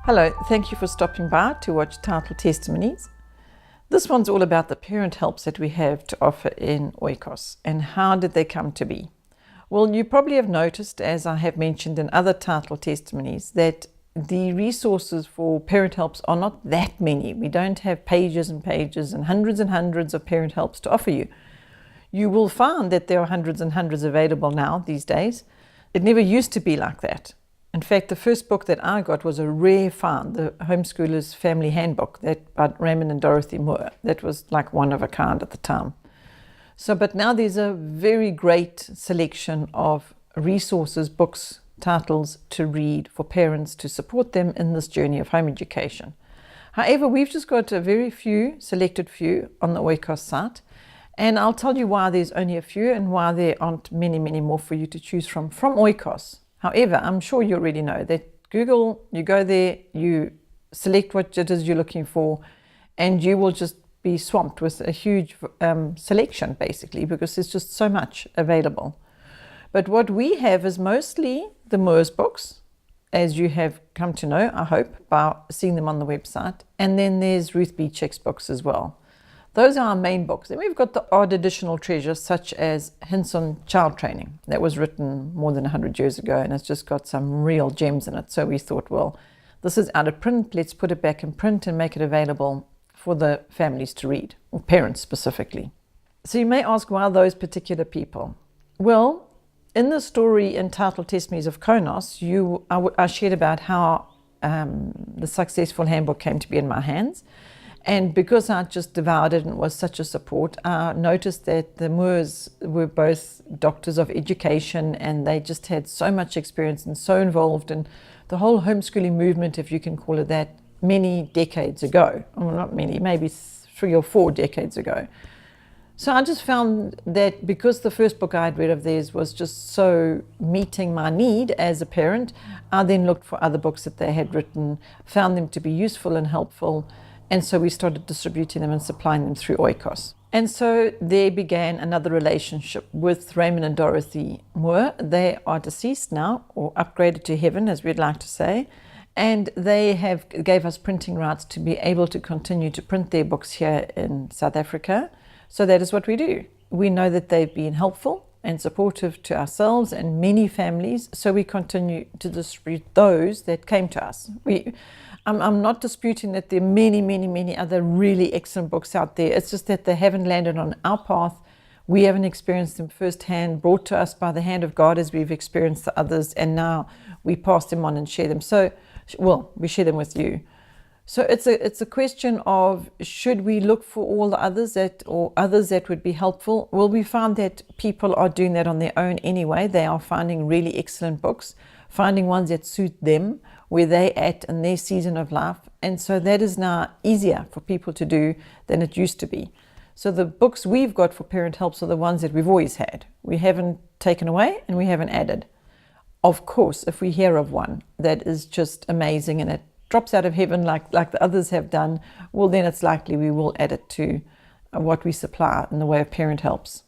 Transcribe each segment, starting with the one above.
Hello, thank you for stopping by to watch Title Testimonies. This one's all about the parent helps that we have to offer in Oikos and how did they come to be. Well, you probably have noticed, as I have mentioned in other Title Testimonies, that the resources for parent helps are not that many. We don't have pages and pages and hundreds of parent helps to offer you. You will find that there are hundreds and hundreds available now these days. It never used to be like that. In fact, the first book that I got was a rare find, the Homeschooler's Family Handbook that by Raymond and Dorothy Moore. That was like one of a kind at the time. But now there's a very great selection of resources, books, titles to read for parents to support them in this journey of home education. However, we've just got a very selected few on the Oikos site. And I'll tell you why there's only a few and why there aren't many more for you to choose from Oikos. However, I'm sure you already know that Google, you go there, you select what it is you're looking for, and you will just be swamped with a huge selection, basically, because there's just so much available. But what we have is mostly the Moore's books, as you have come to know, I hope, by seeing them on the website. And then there's Ruth B. Chick's books as well. Those are our main books. Then we've got the odd additional treasures, such as Hints on Child Training. That was written more than 100 years ago, and it's just got some real gems in it. So we thought, well, this is out of print. Let's put it back in print and make it available for the families to read, or parents specifically. So you may ask, why those particular people? Well, in the story entitled Testimonies of Konos, I shared about how the successful handbook came to be in my hands. And because I just devoured it and it was such a support, I noticed that the Moores were both doctors of education and they just had so much experience and so involved in the whole homeschooling movement, if you can call it that, many decades ago. Well, not many, maybe 3 or 4 decades ago. So I just found that because the first book I'd read of theirs was just so meeting my need as a parent, I then looked for other books that they had written, found them to be useful and helpful. And so we started distributing them and supplying them through Oikos. And so there began another relationship with Raymond and Dorothy Moore. They are deceased now, or upgraded to heaven, as we'd like to say. And they gave us printing rights to be able to continue to print their books here in South Africa. So that is what we do. We know that they've been helpful and supportive to ourselves and many families. So we continue to distribute those that came to us. I'm not disputing that there are many other really excellent books out there. It's just that they haven't landed on our path. We haven't experienced them firsthand, brought to us by the hand of God as we've experienced the others, and now we pass them on and share them. So, well, we share them with you. So it's a question of, should we look for all the others that would be helpful? Well, we found that people are doing that on their own anyway. They are finding really excellent books, finding ones that suit them, where they're at in their season of life. And so that is now easier for people to do than it used to be. So the books we've got for parent helps are the ones that we've always had. We haven't taken away and we haven't added. Of course, if we hear of one that is just amazing and it drops out of heaven like the others have done, well, then it's likely we will add it to what we supply in the way of parent helps.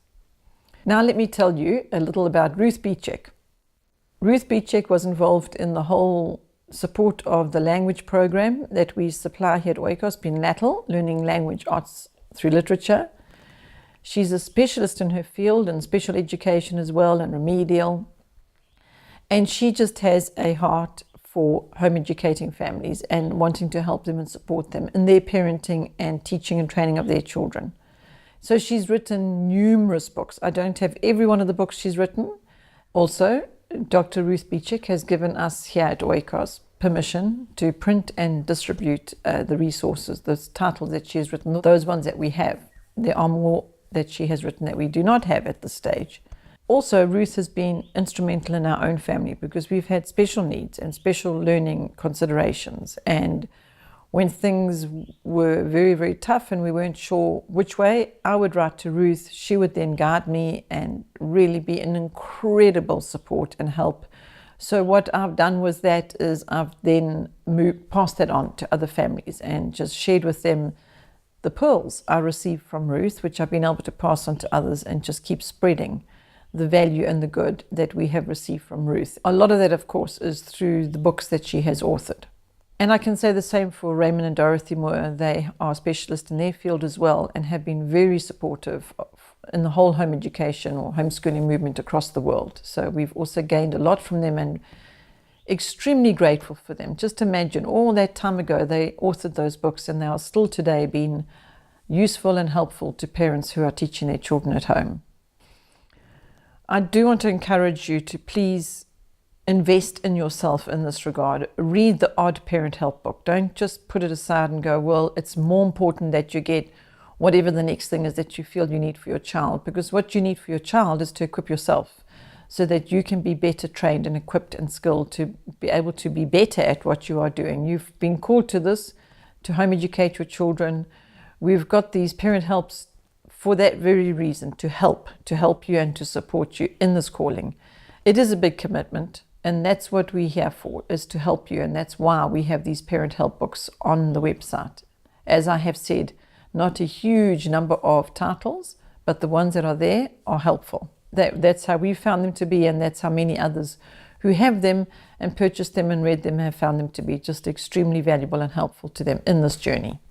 Now let me tell you a little about Ruth B. Chick. Ruth B. Chick was involved in the whole support of the language program that we supply here at Oikos, being LATL, Learning Language Arts through Literature. She's a specialist in her field in special education as well and remedial. And she just has a heart for home educating families and wanting to help them and support them in their parenting and teaching and training of their children. So she's written numerous books. I don't have every one of the books she's written. Also, Dr. Ruth B. Chick has given us here at Oikos permission to print and distribute the resources, the titles that she has written, those ones that we have. There are more that she has written that we do not have at this stage. Also, Ruth has been instrumental in our own family because we've had special needs and special learning considerations. And when things were very tough and we weren't sure which way, I would write to Ruth. She would then guide me and really be an incredible support and help. So what I've done with that is I've then passed that on to other families and just shared with them the pearls I received from Ruth, which I've been able to pass on to others and just keep spreading the value and the good that we have received from Ruth. A lot of that, of course, is through the books that she has authored. And I can say the same for Raymond and Dorothy Moore. They are specialists in their field as well and have been very supportive in the whole home education or homeschooling movement across the world. So we've also gained a lot from them and extremely grateful for them. Just imagine all that time ago they authored those books and they are still today being useful and helpful to parents who are teaching their children at home. I do want to encourage you to please invest in yourself in this regard. Read the odd parent help book. Don't just put it aside and go, well, it's more important that you get whatever the next thing is that you feel you need for your child, because what you need for your child is to equip yourself so that you can be better trained and equipped and skilled to be able to be better at what you are doing. You've been called to this, to home educate your children. We've got these parent helps for that very reason, to help you and to support you in this calling. It is a big commitment, and that's what we're here for, is to help you. And that's why we have these parent help books on the website. As I have said, not a huge number of titles, but the ones that are there are helpful. That's how we found them to be, and that's how many others who have them and purchased them and read them have found them to be just extremely valuable and helpful to them in this journey.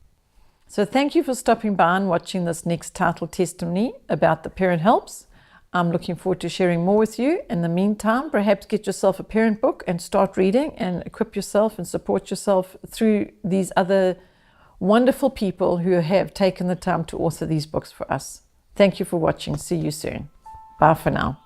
So thank you for stopping by and watching this next title testimony about the parent helps. I'm looking forward to sharing more with you. In the meantime, perhaps get yourself a parent book and start reading and equip yourself and support yourself through these other wonderful people who have taken the time to author these books for us. Thank you for watching. See you soon. Bye for now.